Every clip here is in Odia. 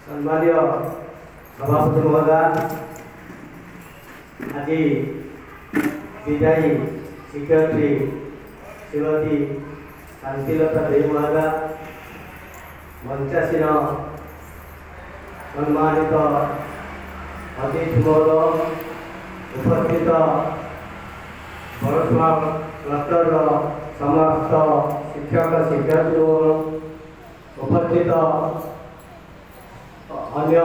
सम्मानीय सभापति महोदय आज विदायी शिक्षयित्री श्रीमती शांतिलता देवी महोदय मंचासीन सम्मानित अतिथि महोदय उपस्थित बड़ दशमा क्लस्टर समस्त शिक्षक शिक्षार्थी उपस्थित अन्य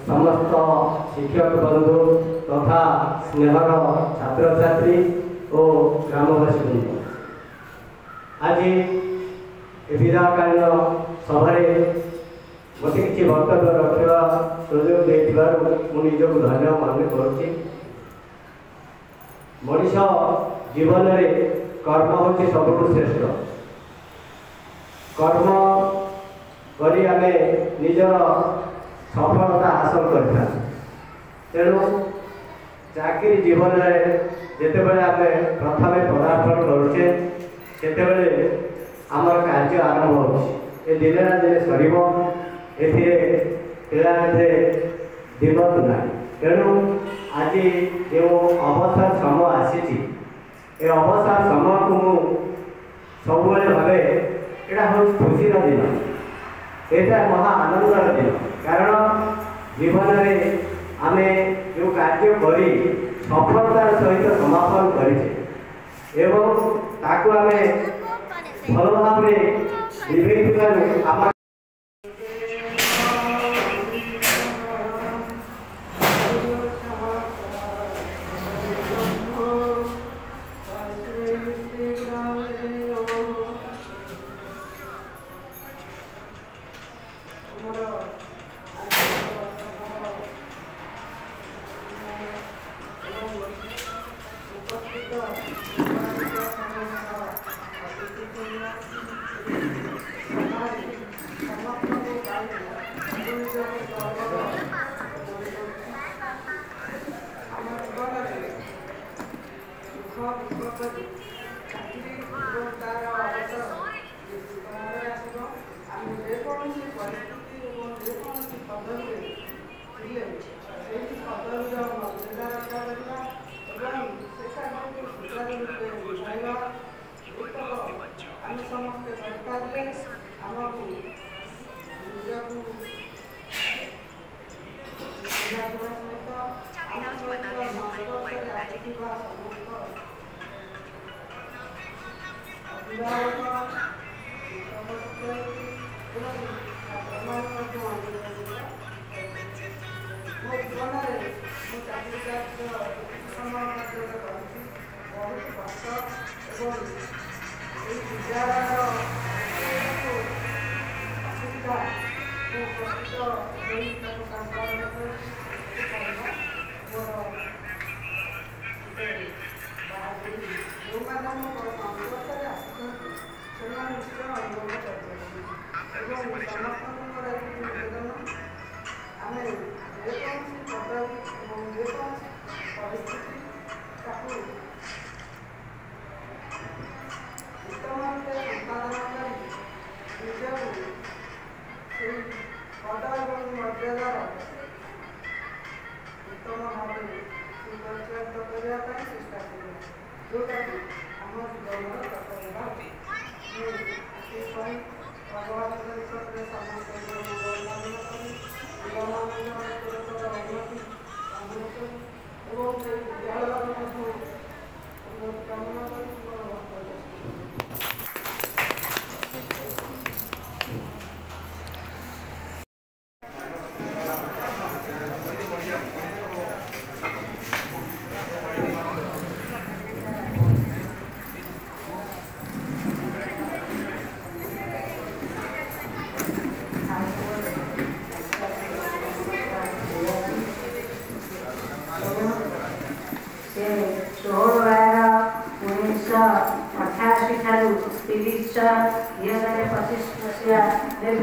समस्त शिक्षक बंधु तथा स्नेहर छात्र छात्री और ग्रामवासी आज विधाकालीन सभा मत कि वक्तव्य रखा सुजोग निजक धन्य मन करुच्ची। मनीष जीवन में कर्म हूँ सबुठ श्रेष्ठ। कर्म करी आमे निजर सफलता हासिल करता। तेणु चाकरी जीवन में जितेबाला आम प्रथम पदार्पण करुचे से आमर कार्य आरंभ हो दिने ना दिने सर ए दिमत ना। तेणु आज जो अवसर समय आसी अवसर समय को मुझे सब भावे यहाँ हूँ खुशी दिन यहाँ महा आनंदर दिन। कारण जीवन में आम जो कार्य करी सफलतार सहित समापन करें आम भल भाव दीर्घ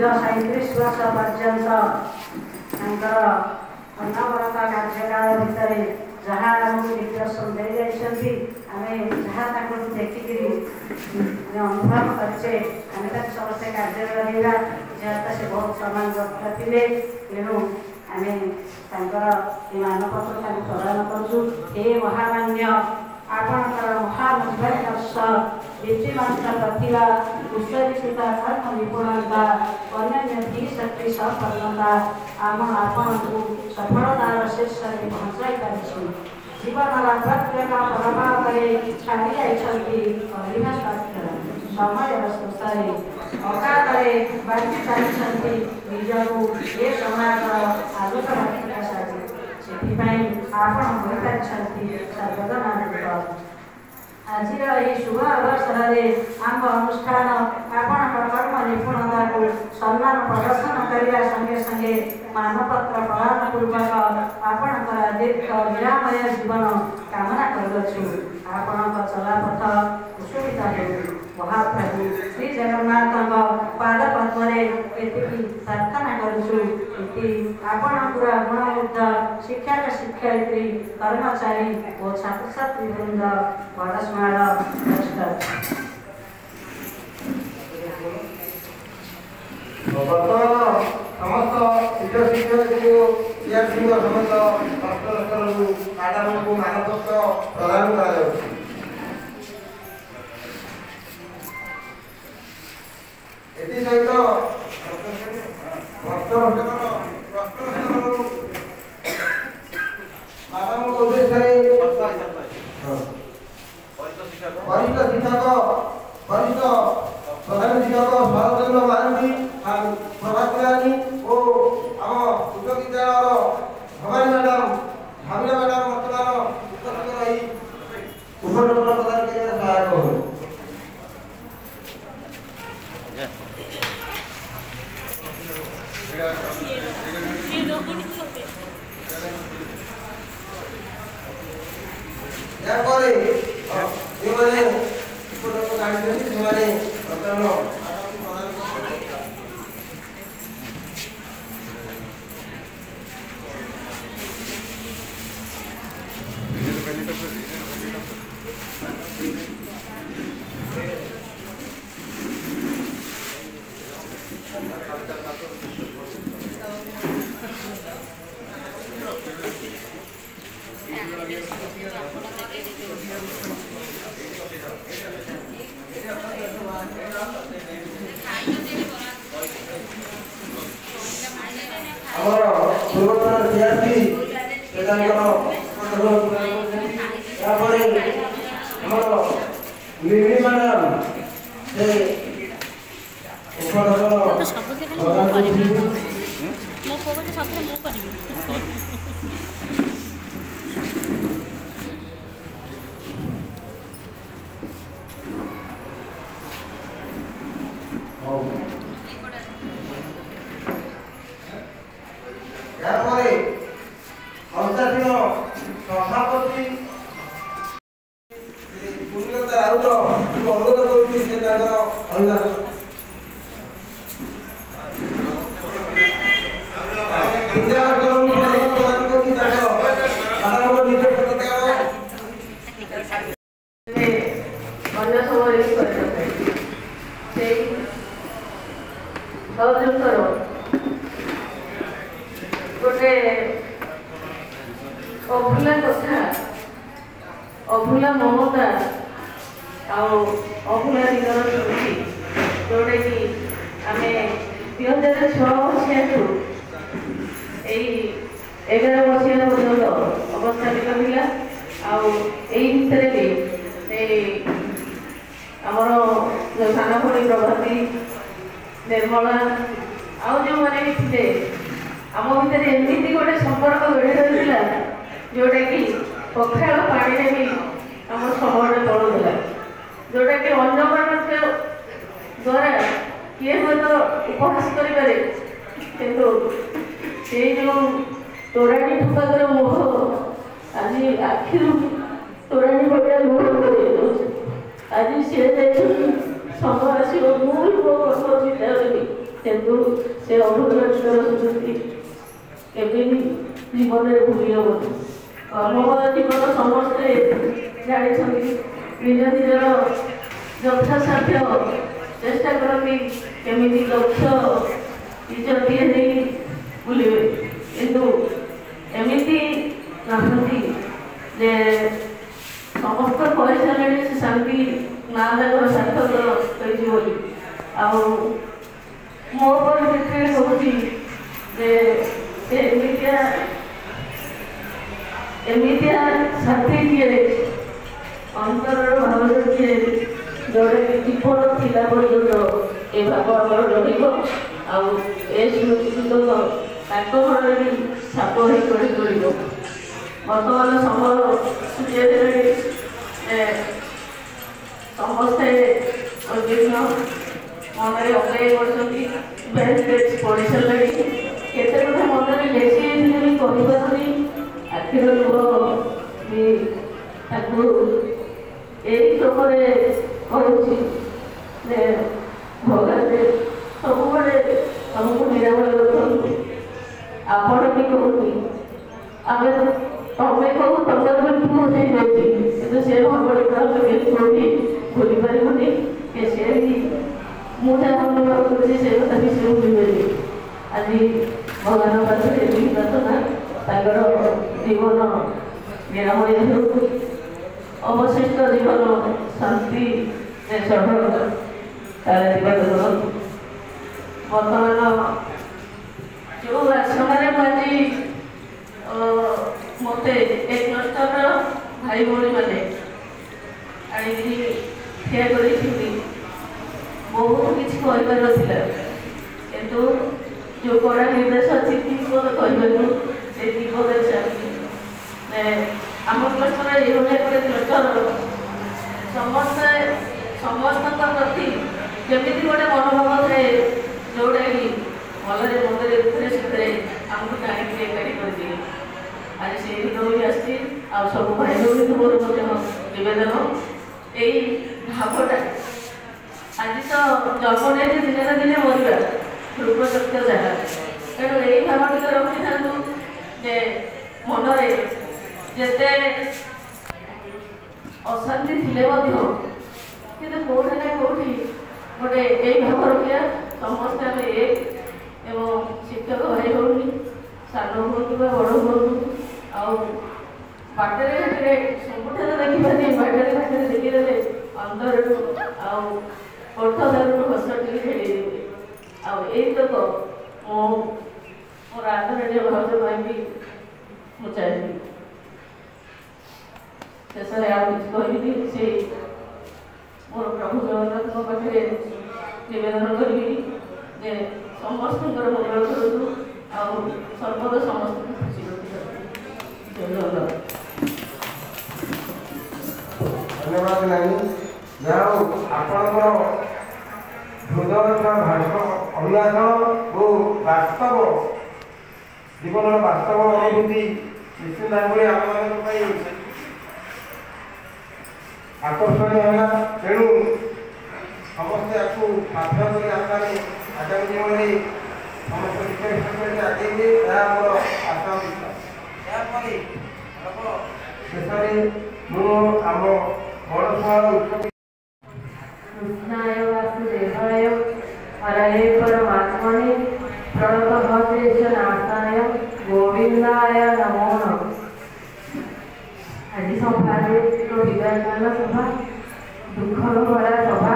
37 वर्ष पर्यंत अनवरत कार्यकाल भितर जहाँ आमको दिग्दर्शन दे जाइछन्ति आमे जहाँ ताको देखिकरी अनुभव करछे आमे समस्त कार्य करिबा जहाँ से बहुत समान थे। तेणु आमे मानपत्र प्रदान करछु। हे महामान्य आपणकर महानुभावर्ष दीप्तिमंत प्रतिभा उत्सर्जित कर्म निपुणता अन्य धीशक्ति सफलता आम आपण को सफलतार शीर्ष में पहुँचाई पारिछु। जीवन प्रत्येक परमार्थ ଛାଡ଼ି ଯାଇଛନ୍ତି ଅଲିଭା ସ୍ୱାସ୍ଥ୍ୟ ସମୟର ଶୋଷରେ ଅକାଳରେ ବାଣ୍ଟି ଚାଲିଛନ୍ତି ନିଜକୁ ଏ ସମାଜର ଆଲୋଚନା ସାଜି। ସେଥିପାଇଁ ଆପଣ ହୋଇପାରିଛନ୍ତି ସର୍ବଦନା ଦୂତ। ଆଜିର ଏହି ଶୁଭ ଅବସରରେ ଆମ ଅନୁଷ୍ଠାନ ଆପଣଙ୍କ କର୍ମ ନିପୁଣତାକୁ ସମ୍ମାନ ପ୍ରଦର୍ଶନ କରିବା ସଙ୍ଗେ ସଙ୍ଗେ ମାନପତ୍ର ପ୍ରଦାନ ପୂର୍ବକ ଆପଣଙ୍କର ଦୀର୍ଘ ନିରାମୟ ଜୀବନ କାମନା କରୁଅଛୁ। ଆପଣଙ୍କ ଚଲାପଥ କୁଶଳିତ ହେଉ। ମହାପ୍ରଭୁ ଶ୍ରୀ ଜଗନ୍ନାଥଙ୍କ ପାଦ ପଦ୍ମରେ ଏତିକି ପ୍ରାର୍ଥନା କରୁଛୁ। ଏଠି ଆପଣଙ୍କର ଗୁଣବୃଦ୍ଧ ଶିକ୍ଷକ ଶିକ୍ଷୟିତ୍ରୀ କର୍ମଚାରୀ ଓ ଛାତ୍ରଛାତ୍ରୀ ବୃନ୍ଦ ବଡ଼ ସ୍ମାଳ ସମସ୍ତ ଶିକ୍ଷକ ଶିକ୍ଷୟିତ୍ରୀ ବିଦ୍ୟାର୍ଥୀଙ୍କ ସମେତ ଅଷ୍ଟମ ସ୍ତରରୁ ମ୍ୟାଡାମଙ୍କୁ ମାନପତ୍ର ପ୍ରଦାନ କରାଯାଉଛି। ଏଥିସହିତ ମ୍ୟାଡାମଙ୍କ ଉଦ୍ଦେଶ୍ୟରେ ବରିଷ୍ଠ ଶିକ୍ଷକ ବରିଷ୍ଠ ପ୍ରଧାନ ଶିକ୍ଷକ ଶରଚନ୍ଦ୍ର ମହାନ୍ତି ପ୍ରଭାତୀ ଓ ଆମ ଉଚ୍ଚ ବିଦ୍ୟାଳୟର ଭବାନୀ ମ୍ୟାଡାମ ଭାବିନା ମ୍ୟାଡାମ ବର୍ତ୍ତମାନ ଉପସ୍ଥିତ ରହି ଉପସ୍ଥାପନ ପ୍ରଦାନ କରିବାରେ ସହାୟକ ହୁଏ। यापर ଯେଉଁମାନେ ଉପରକୁ ଜାଣିଛନ୍ତି ସେମାନେ ବର୍ତ୍ତମାନ ଆମର ପୂର୍ବତନ ବିଦ୍ୟାର୍ଥୀ ତାପରେ ଆମର ମିଳି ମ୍ୟାଡାମ ସେ यापर संस्थाधीन सभापति पुण्यता राउत अनुरोध करुच्छी से अनुदान गोटे अभूला कथा अभूला ममता अभूला दिनर स्मृति जोटा कि आम 2006 मसीह 11 मसीह पर्यटन अवस्थापित था भितर भी आमर जो सान भणी प्रभाती निर्मला आउ जो मैंने भी थे आम भितर एमती गोटे संपर्क गढ़ी रही जोटा कि पखाड़ पानी भी आम समय चलूला जोटा कि अन्य द्वारा किए हूँ तो उपहास करें किंतु से जो तोराणी ठुपाकर मुह आज आखिर तोराणी भलिया मुह आज सी समय आसो मुझे मो कर्म चिंता करी किंतु से अभूला स्मृति केवे जीवन में भूली हम कर्ममय जीवन समस्ते जानी निज निजर यथासाध्य चेष्टा करती केमी लक्ष्य निज दिए बुले किंतु एमती नहांती जे समस्त पैसा से शांति ना जाकर सार्थक होगी मो पर डिपेंड होती एमितिया साथी किए अंत ମରିଲା ପର୍ଯ୍ୟନ୍ତ ଏ ଭାବ ଆମର ରହିବ। ଆଉ ଏ ସ୍ମୃତିତକ ତାଙ୍କ ମନରେ ବି ଛାପ ହେଇ କରି ରହିବ। ବର୍ତ୍ତମାନ ସମୟ ସୂଚାଇଦେଲେଣି ସମସ୍ତେ ବିଭିନ୍ନ ମନରେ ଅପେକ୍ଷା କରୁଛନ୍ତି, ବେଞ୍ଚ ପଢ଼ି ସାରିଲେଣି। କେତେ କଥା ମନରେ ଲେଖି ବି କହିପାରୁନି, ଆଖିର ଲୁହ ବି ତାକୁ ଏଇ କ୍ରମରେ କହୁଛି ଯେ ଭଗବାନ ସବୁବେଳେ ତମକୁ ନିରାମୟ ରଖନ୍ତୁ। ଆପଣ ବି କହୁନି, ଆମେ ତମେ କହୁ ତମର ବି ପୁଅ ହେଇଯାଉଛି, କିନ୍ତୁ ସେ ଭାବକୁ ଆମେ କେଉଁଠି ଭୁଲି ପାରିବୁନି। ସେ ବି ମୁଁ ଯାହା ଅନୁଭବ କରୁଛି ସେ କଥା ବି ସେ ଭୁଲିପାରିବି। ଆଜି ଭଗବାନ ପାଖରେ ଏତିକି ପ୍ରାର୍ଥନା, ତାଙ୍କର ଜୀବନ ନିରାମୟ ହେଉ, ଅବଶିଷ୍ଟ ଜୀବନ ଶାନ୍ତିରେ ସହ ଚାଲିଯିବାକୁ କରନ୍ତୁ। ବର୍ତ୍ତମାନ ଯେଉଁ ଆଶ୍ରମରେ ମୁଁ ଆଜି ମୋତେ ଏ କ୍ଲଷ୍ଟରର ଭାଇ ଭଉଣୀମାନେ ଆଣିକି ଠିଆ କରିଛନ୍ତି, ବହୁତ କିଛି କହିବାର ଥିଲା, କିନ୍ତୁ ଯେଉଁ କଡ଼ା ନିର୍ଦ୍ଦେଶ ଅଛି ପଦ କହିବାକୁ ସେତିକି ପଦରେ ଚାଲିଛି। ଆମ କ୍ଲଷ୍ଟର ଏଇଭଳିଆ ଗୋଟେ କ୍ଲଷ୍ଟର ସମସ୍ତଙ୍କ ପ୍ରତି ଯେମିତି ଗୋଟେ ମନୋଭାବ ଥାଏ, ଯେଉଁଟାକି ଭଲରେ ମନ୍ଦରେ ଦୁଃଖରେ ସୁଖରେ ଆମକୁ ଟାଣିକି ଏକାଠି କରିଦିଏ। ଆଜି ସେଇ ଦିନ ବି ଆସିଛି। ଆଉ ସବୁ ଭାଇ ଭଉଣୀଙ୍କୁ ମୋର ମଧ୍ୟ ନିବେଦନ, ଏଇ ଭାବଟା ଆଜି ତ ଜନ୍ମ ନେଇଛି ଦିନେ ନା ଦିନେ ମରିବା ରୂପସତ୍ୟ ଯାହା, ତେଣୁ ଏଇ ଭାବ ଟିକେ ରଖିଥାନ୍ତୁ ଯେ ମନରେ ଯେତେ ଅଶାନ୍ତି ଥିଲେ ମଧ୍ୟ କିନ୍ତୁ କେଉଁଠି ନା କେଉଁଠି ଗୋଟେ ଏଇ ଭାବ ରଖିବା, ସମସ୍ତେ ଆମେ ଏକ ଏବଂ ଶିକ୍ଷକ ଭାଇ ଭଉଣୀ ସାନ ହୁଅନ୍ତୁ ବା ବଡ଼ ହୁଅନ୍ତୁ, ଆଉ ବାଟରେ ଘାଟରେ ସବୁଠାରେ ଦେଖିପାରି ବାଟରେ ଘାଟରେ ଦେଖିଦେଲେ ଅନ୍ତରରୁ ଆଉ କଣ୍ଠଧାରରୁ ହସ ଟିକେ ଖେଳିଦେବେ। ଆଉ ଏଇତକ ମୁଁ ମୋର ଆଦରଣୀୟ ଭାଉଜ ପାଇଁ ବି ମୁଁ ଚାହିଁବି। ଶେଷରେ ଆଉ କିଛି କହିବି, ସେ ମୋର ପ୍ରଭୁ ଜଗନ୍ନାଥଙ୍କ ପାଖରେ ନିବେଦନ କରିବି ଯେ ସମସ୍ତଙ୍କର ମଙ୍ଗଳ କରନ୍ତୁ, ଆଉ ସର୍ବଦା ସମସ୍ତଙ୍କୁ ଖୁସି ରଖିଥାନ୍ତୁ। ଧନ୍ୟବାଦ ନାନୀ। ଯାହା ହଉ ଆପଣଙ୍କର ହୃଦୟର ଅଭିଳାଷ ଓ ବାସ୍ତବ ଜୀବନର ବାସ୍ତବ ଅନୁଭୂତି ନିଶ୍ଚିନ୍ତ ଭାବରେ ଆମମାନଙ୍କ ପାଇଁ ଆକର୍ଷଣୀୟ ହେଲା। ତେଣୁ ସମସ୍ତେ ଆକୁ ମାଧ୍ୟମ କରି ଆମେ ଆଗାମୀ ଜୀବନରେ ସମସ୍ତ ଶିକ୍ଷା କ୍ଷେତ୍ରରେ ଆଗେଇବେ, ଏହା ଆମର ଆଶା ବିଶ୍ୱାସ। ଏହାପରେ ଶେଷରେ ମୁଁ ଆମ ବଡ଼ଶହ କୃଷ୍ଣାୟ ବାସୁଦେବାୟ ହରये ପରମାତ୍ମନେ प्रणतभक्लेशनाशाय गोविंदाय नमो नमः। आज सभारे एक विदायकाल सभा दुखर भरा सभा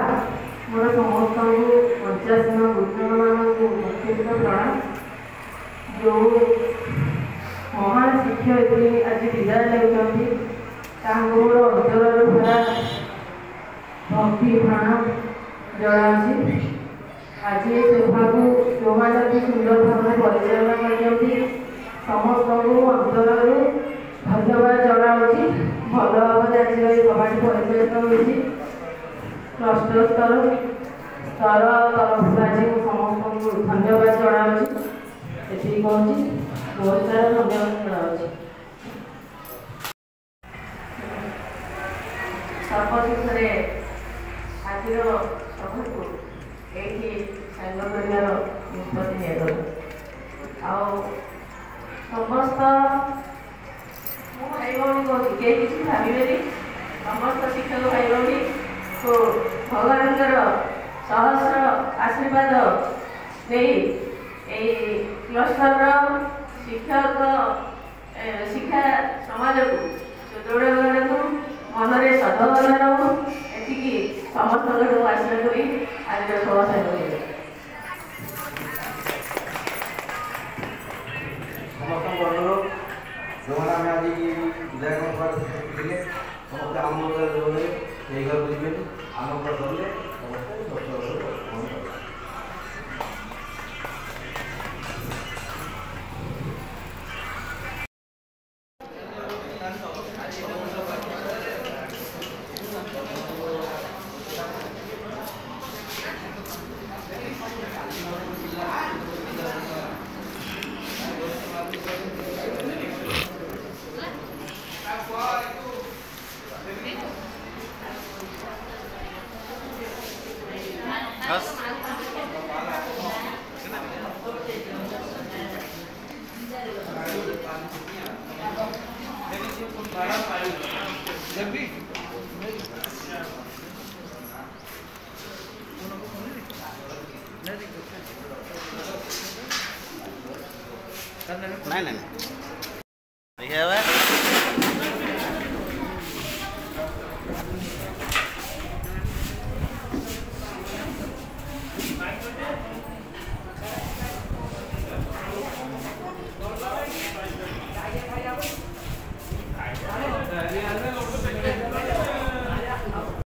मोर समस्त पंचासन गुरुजन मानक व्यक्तिगत प्रणाम। जो महान शिक्षयित्री आज विदाय लेउछंती मोर अंतर भरा भक्ति प्रणाम जनाऊँगी। आज सभा को जो मैंने भी सुंदर भाव परिचालन करते समस्त अंतर धन्यवाद जनाऊँगी। भल भाव आज सभा परिचालित होती क्लस्टर स्तर तरफ आज समस्त धन्यवाद जनाऊँगी। ये कहूँ बहुत सारा धन्यवाद जनाऊँगी। सर्वशेषे आज सभा को ये सांग कर निष्पत्ति निगल समस्त मो भाई भौणी कह किसी भावे समस्त शिक्षक भाई भौणी को भगवान सहस्र आशीर्वाद नहीं क्लस्टर शिक्षक शिक्षा समाज को सुदृढ़ करने को मनरे सद्भावना रो एति समस्त आशा करी आज सभा समस्त अनुरोध जो आज विधायक समस्त आम ସେଇ ଘରକୁ ଯିବେନି ଆମ ଘର ଗଲେ ସମସ୍ତେ ସ୍ୱଚ୍ଛ ଫୋନ୍ କଲେ। नहीं नहीं